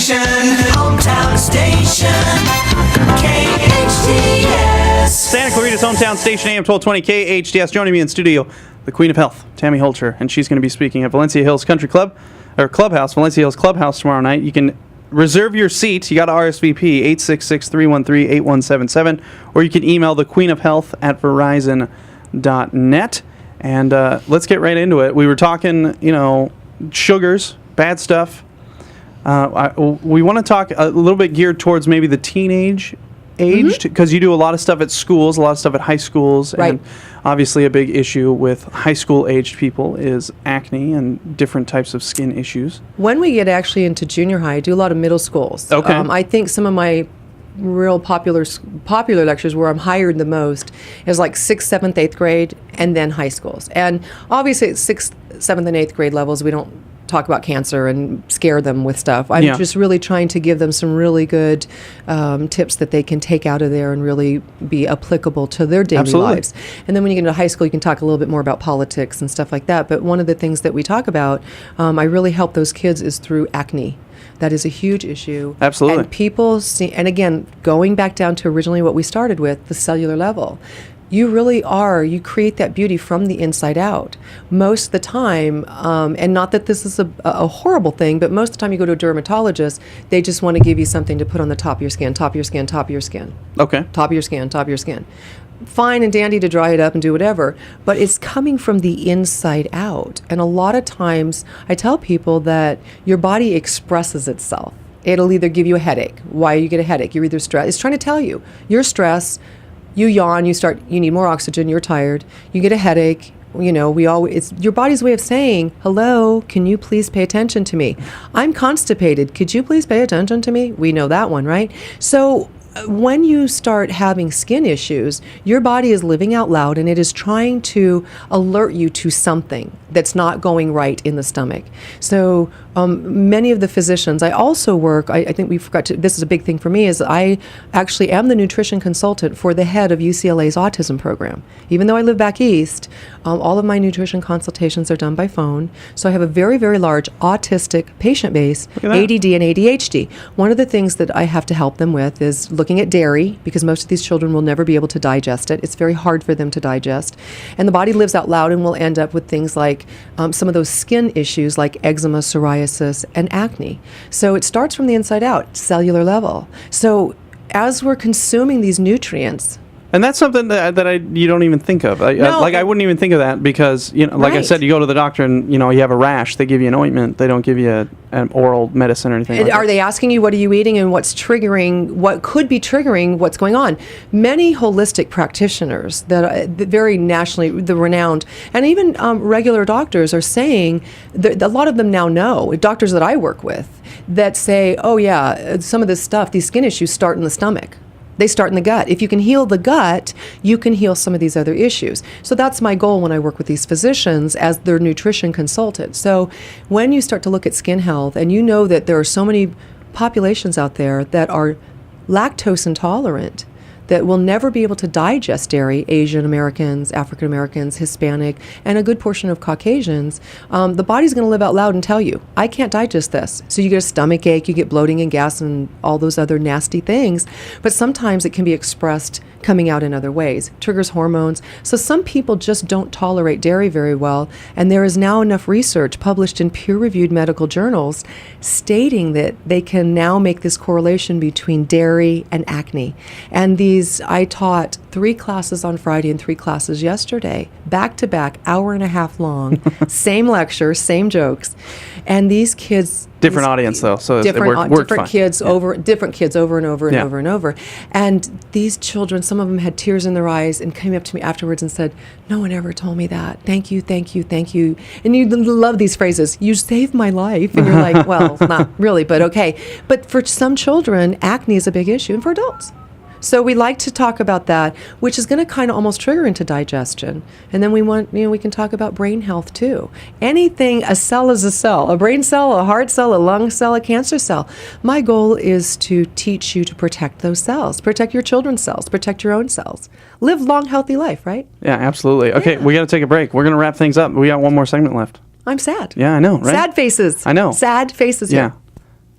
station, hometown station, KHTS. Santa Clarita's hometown station, AM 1220 KHTS. Joining me in studio, the Queen of Health, Tami Hulcher, and she's going to be speaking at Valencia Hills Country Club, or Clubhouse, Valencia Hills Clubhouse tomorrow night. You can reserve your seat. You got to RSVP 866-313-8177, or you can email the Queen of Health at verizon.net. And let's get right into it. We were talking, sugars, bad stuff. We want to talk a little bit geared towards maybe the teenage aged, because you do a lot of stuff at schools, a lot of stuff at high schools, right. And obviously a big issue with high school aged people is acne and different types of skin issues. When we get actually into junior high, I do a lot of middle schools. Okay. I think some of my real popular lectures where I'm hired the most is like 6th, 7th, 8th grade, and then high schools. And obviously at 6th, 7th, and 8th grade levels, we don't talk about cancer and scare them with stuff. I'm just really trying to give them some really good tips that they can take out of there and really be applicable to their daily lives. And then when you get into high school, you can talk a little bit more about politics and stuff like that. But one of the things that we talk about, I really help those kids is through acne. That is a huge issue. Absolutely. And people see, and again, going back down to originally what we started with, the cellular level. You create that beauty from the inside out. Most of the time, and not that this is a horrible thing, but most of the time you go to a dermatologist, they just want to give you something to put on the top of your skin, top of your skin, top of your skin. Okay. Top of your skin, top of your skin. Fine and dandy to dry it up and do whatever, but it's coming from the inside out. And a lot of times I tell people that your body expresses itself. It'll either give you a headache. Why you get a headache? You're either stressed. It's trying to tell you. You're stressed. You yawn, you need more oxygen, you're tired, you get a headache, it's your body's way of saying, hello, can you please pay attention to me? I'm constipated, could you please pay attention to me? We know that one, right? So when you start having skin issues, your body is living out loud and it is trying to alert you to something that's not going right in the stomach. So many of the physicians, I also work, I think we forgot to, this is a big thing for me, is I actually am the nutrition consultant for the head of UCLA's autism program. Even though I live back east, all of my nutrition consultations are done by phone. So I have a very, very large autistic patient base, ADD and ADHD. One of the things that I have to help them with is looking at dairy, because most of these children will never be able to digest it. It's very hard for them to digest. And the body lives out loud and will end up with things like some of those skin issues like eczema, psoriasis, and acne. So it starts from the inside out, cellular level. So as we're consuming these nutrients, and that's something that you don't even think of. I wouldn't even think of that because, like I said, you go to the doctor and, you have a rash. They give you an ointment. They don't give you an oral medicine or anything like that. Are they asking you what are you eating and what could be triggering what's going on? Many holistic practitioners that very nationally renowned, and even regular doctors are saying, that a lot of them now know, doctors that I work with, that say, oh yeah, some of this stuff, these skin issues start in the stomach. They start in the gut. If you can heal the gut, you can heal some of these other issues. So that's my goal when I work with these physicians as their nutrition consultant. So when you start to look at skin health, and you know that there are so many populations out there that are lactose intolerant, that will never be able to digest dairy, Asian Americans, African Americans, Hispanic, and a good portion of Caucasians, the body's going to live out loud and tell you, I can't digest this. So you get a stomach ache, you get bloating and gas and all those other nasty things. But sometimes it can be expressed coming out in other ways, triggers hormones. So some people just don't tolerate dairy very well, and there is now enough research published in peer-reviewed medical journals stating that they can now make this correlation between dairy and acne. And I taught 3 classes on Friday and 3 classes yesterday, back to back, hour and a half long, same lecture, same jokes. And these kids... Different audience, though, so different kids over and over and over. And these children, some of them had tears in their eyes and came up to me afterwards and said, no one ever told me that. Thank you, thank you, thank you. And you love these phrases. You saved my life. And you're like, well, not really, but okay. But for some children, acne is a big issue, and for adults. So we like to talk about that, which is going to kind of almost trigger into digestion. And then we can talk about brain health too. Anything, a cell is a cell, a brain cell, a heart cell, a lung cell, a cancer cell. My goal is to teach you to protect those cells, protect your children's cells, protect your own cells. Live long, healthy life, right? Yeah, absolutely. Okay, we got to take a break. We're going to wrap things up. We got one more segment left. I'm sad. Yeah, I know, right? Sad faces. I know. Sad faces. Yeah.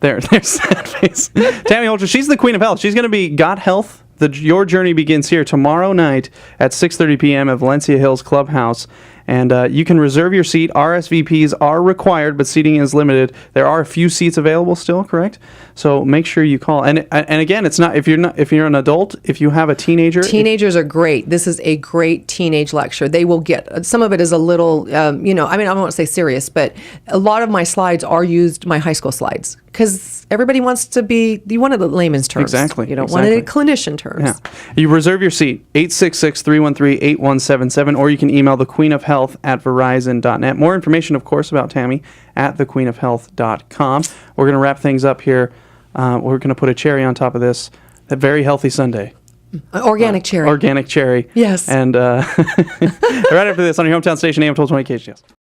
There's that face. Tami Hulcher, she's the queen of health. She's going to be Got Health. Your journey begins here tomorrow night at 6:30 p.m. at Valencia Hills Clubhouse. And you can reserve your seat. RSVPs are required, but seating is limited. There are a few seats available still, correct? So make sure you call. And again, it's not if you're an adult, if you have a teenager. Teenagers are great. This is a great teenage lecture. They will get some of it is a little, I don't want to say serious, but a lot of my slides are used my high school slides because everybody wants to be. You want it in layman's terms. Exactly. You don't want it in clinician terms. Yeah. You reserve your seat 866-313-8177, or you can email thequeenofhealth@verizon.net. More information, of course, about Tami at thequeenofhealth.com. We're going to wrap things up here. We're going to put a cherry on top of this. A very healthy Sunday. Organic cherry. Organic cherry. Yes. And right after this on your hometown station, AM 1220 KHTS.